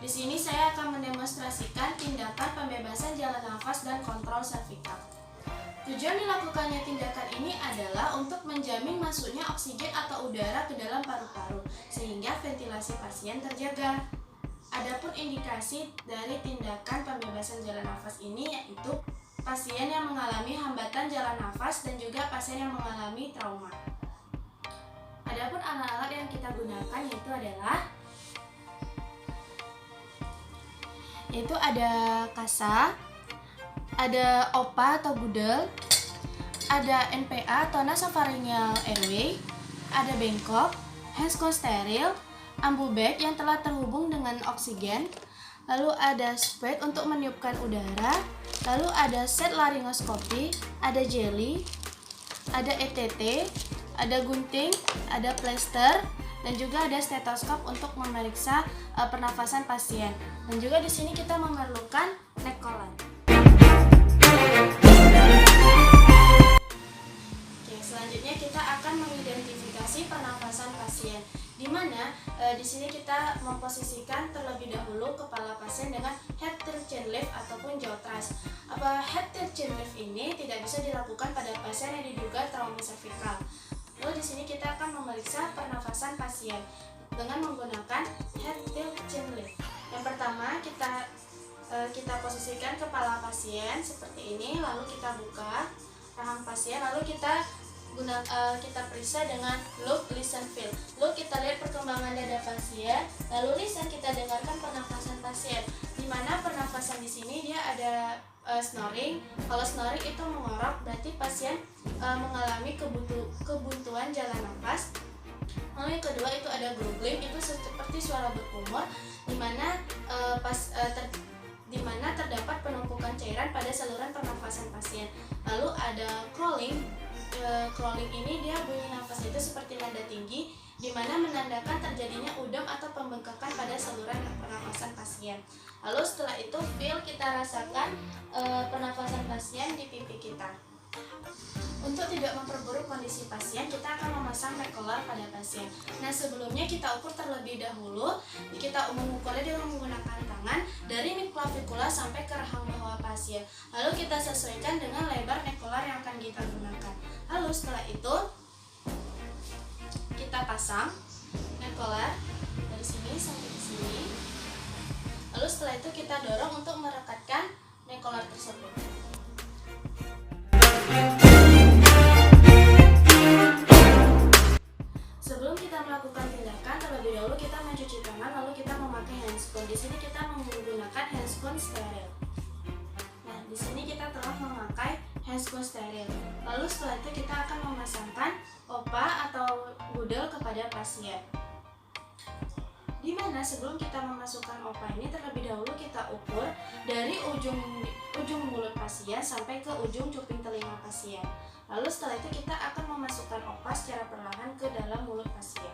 Di sini saya akan mendemonstrasikan tindakan pembebasan jalan nafas dan kontrol servikal. Tujuan dilakukannya tindakan ini adalah untuk menjamin masuknya oksigen atau udara ke dalam paru-paru sehingga ventilasi pasien terjaga. Adapun indikasi dari tindakan pembebasan jalan nafas ini yaitu pasien yang mengalami hambatan jalan nafas dan juga pasien yang mengalami trauma. Adapun alat-alat yang kita gunakan yaitu ada kasa, ada OPA atau gudel, ada NPA atau nasopharyngeal airway, ada bengkok, Henskon steril, ambu bag yang telah terhubung dengan oksigen, lalu ada spade untuk meniupkan udara, lalu ada set laryngoskopi, ada jelly, ada ETT, ada gunting, ada plester, dan juga ada stetoskop untuk memeriksa pernafasan pasien. Dan juga di sini kita memerlukan neck collar. Oke, selanjutnya kita akan mengidentifikasi pernafasan pasien, di mana di sini kita memposisikan terlebih dahulu kepala pasien dengan head tilt chin lift ataupun jaw thrust. Head tilt chin lift ini tidak bisa dilakukan pada pasien yang diduga trauma servikal. Lalu di sini kita akan memeriksa pernafasan pasien dengan menggunakan head tilt chin lift. Yang pertama kita posisikan kepala pasien seperti ini, lalu kita buka rahang pasien, lalu kita periksa dengan look, listen, feel. Look, kita lihat perkembangan dada pasien, lalu listen, kita dengarkan pernafasan pasien. Di mana pernafasan di sini dia ada snoring. Kalau snoring itu mengorok, berarti pasien mengalami kebuntuan jalan nafas. Lalu yang kedua itu ada gurgling, itu seperti suara berkumur, di mana terdapat penumpukan cairan pada saluran pernafasan pasien. Lalu ada crawling. Crawling ini dia bunyi nafas itu seperti nada tinggi, di mana menandakan terjadinya udem atau pembengkakan pada saluran pernafasan pasien. Lalu setelah itu feel, kita rasakan pernafasan pasien di pipi kita. Untuk tidak memperburuk kondisi pasien, kita akan memasang neck collar pada pasien. Nah, sebelumnya kita ukur terlebih dahulu. Kita mengukurnya dengan menggunakan tangan dari mid clavicula sampai ke rahang bawah pasien. Lalu kita sesuaikan dengan lebar neck collar yang akan kita gunakan. Lalu setelah itu kita pasang neck collar dari sini sampai ke sini. Lalu setelah itu kita dorong untuk merekatkan neck collar tersebut. Sebelum kita melakukan tindakan, terlebih dahulu kita mencuci tangan, lalu kita memakai handspun. Di sini kita menggunakan handspun steril. Nah, di sini kita telah memakai handspun steril. Lalu setelah itu kita akan memasangkan OPA atau gudel kepada pasien. Di mana sebelum kita memasukkan OPA ini, terlebih dahulu kita ukur dari ujung mulut pasien sampai ke ujung cuping telinga pasien. Lalu setelah itu kita akan memasukkan OPA secara perlahan ke dalam mulut pasien.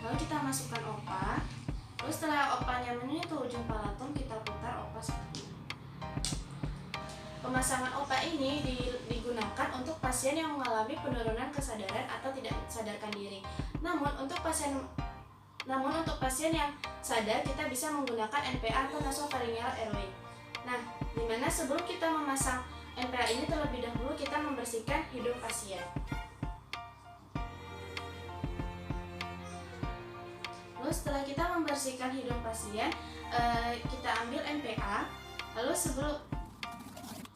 Lalu kita masukkan OPA. Lalu setelah OPA-nya menyentuh ujung palatum, kita putar OPA seperti ini. Pemasangan OPA ini digunakan untuk pasien yang mengalami penurunan kesadaran atau tidak sadarkan diri. Namun untuk pasien yang sadar, kita bisa menggunakan NPA atau nasopharyngeal airway. Nah, dimana sebelum kita memasang NPA ini, terlebih dahulu kita membersihkan hidung pasien. Lalu setelah kita membersihkan hidung pasien, kita ambil NPA. Lalu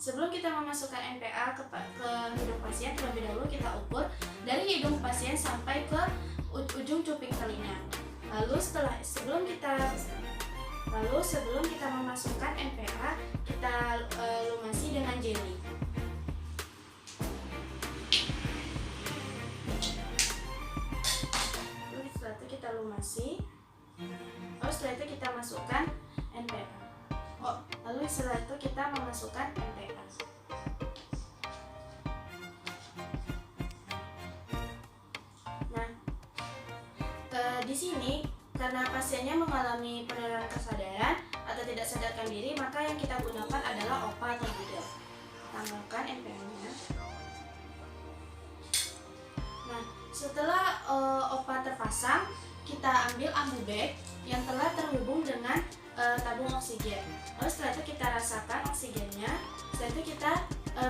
sebelum kita memasukkan NPA ke hidung pasien, terlebih dahulu kita ukur dari hidung pasien sampai ke ujung cuping telinga. Lalu sebelum kita memasukkan NPA, kita lumasi dengan jelly. Lalu setelah itu kita lumasi. Lalu setelah itu kita masukkan NPA. Lalu setelah itu kita memasukkan NPA. Nah, di sini karena pasiennya mengalami penurunan kesadaran atau tidak sadarkan diri, maka yang kita gunakan adalah OPA atau gudel. Tambahkan NPA-nya. Nah, setelah OPA terpasang, kita ambil ambu bag yang telah terhubung dengan tabung oksigen. Lalu setelah itu kita rasakan oksigennya. Setelah itu kita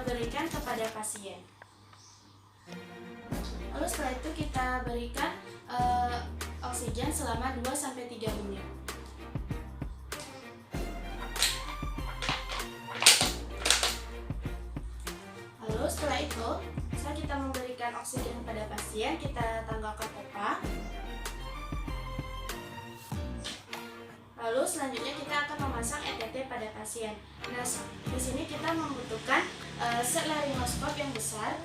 berikan kepada pasien. Lalu setelah itu kita berikan oksigen selama 2-3 menit. Lalu setelah itu, setelah kita memberikan oksigen kepada pasien, kita tanggalkan pompa. Lalu selanjutnya kita akan memasang ETT pada pasien. Nah, di sini kita membutuhkan set laringoskop yang besar.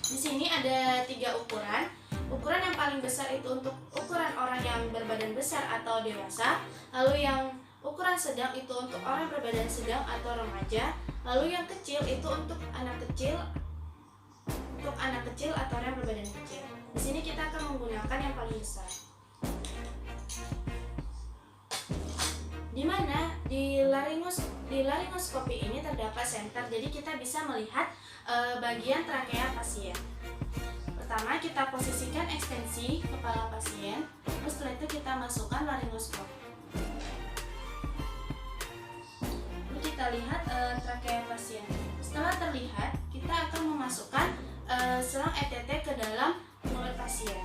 Di sini ada 3 ukuran. Ukuran yang paling besar itu untuk ukuran orang yang berbadan besar atau dewasa. Lalu yang ukuran sedang itu untuk orang berbadan sedang atau remaja. Lalu yang kecil itu untuk anak kecil atau orang berbadan kecil. Di sini kita akan menggunakan yang paling besar. Di mana di laringoskopi ini terdapat senter, jadi kita bisa melihat bagian trakea pasien. Pertama kita posisikan ekstensi kepala pasien, terus setelah itu kita masukkan laringoskop. Lalu kita lihat trakea pasien. Setelah terlihat, kita akan memasukkan selang ETT ke dalam mulut pasien.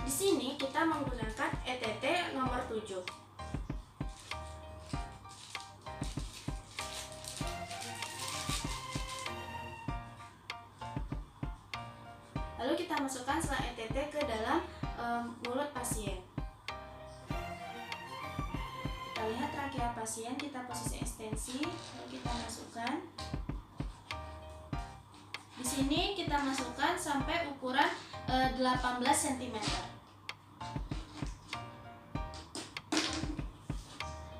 Di sini kita menggunakan ETT nomor 7. Lalu kita masukkan selang ETT ke dalam mulut pasien. Kita lihat trakea pasien, kita posisi ekstensi, lalu kita masukkan. Di sini kita masukkan sampai ukuran 18 cm.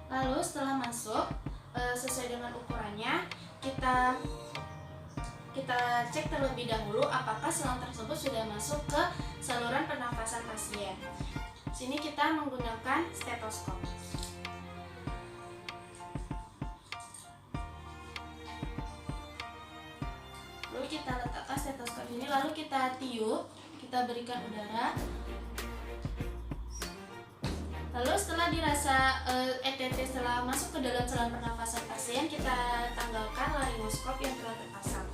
Lalu setelah masuk sesuai dengan ukurannya, kita cek terlebih dahulu apakah selang tersebut sudah masuk ke saluran pernafasan pasien. Sini kita menggunakan stetoskop. Lalu kita letakkan stetoskop ini, lalu kita tiup, kita berikan udara. Lalu setelah dirasa ETT setelah masuk ke dalam saluran pernafasan pasien, kita tanggalkan laringoskop yang telah terpasang.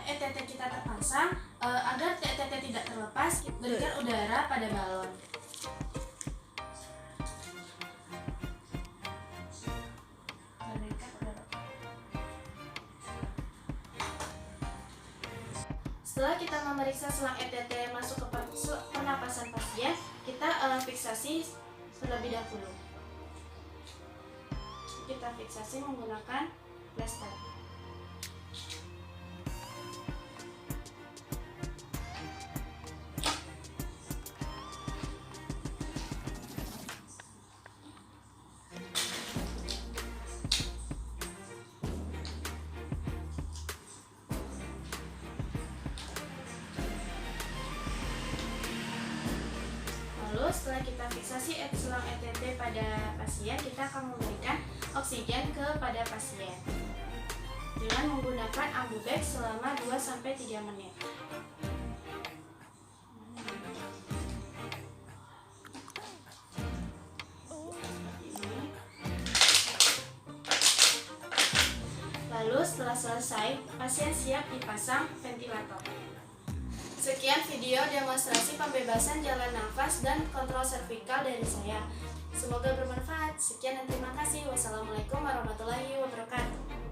ETT kita terpasang, agar ETT tidak terlepas, berikan udara pada balon. Setelah kita memeriksa selang ETT masuk ke pernapasan pasien, kita fiksasi terlebih dahulu. Kita fiksasi menggunakan plester. Lalu setelah kita fiksasi selang ETT pada pasien, kita akan memberikan oksigen kepada pasien dengan menggunakan ambu bag selama 2-3 menit. Lalu setelah selesai, pasien siap dipasang ventilator. Sekian video demonstrasi pembebasan jalan nafas dan kontrol servikal dari saya. Semoga bermanfaat. Sekian dan terima kasih. Wassalamualaikum warahmatullahi wabarakatuh.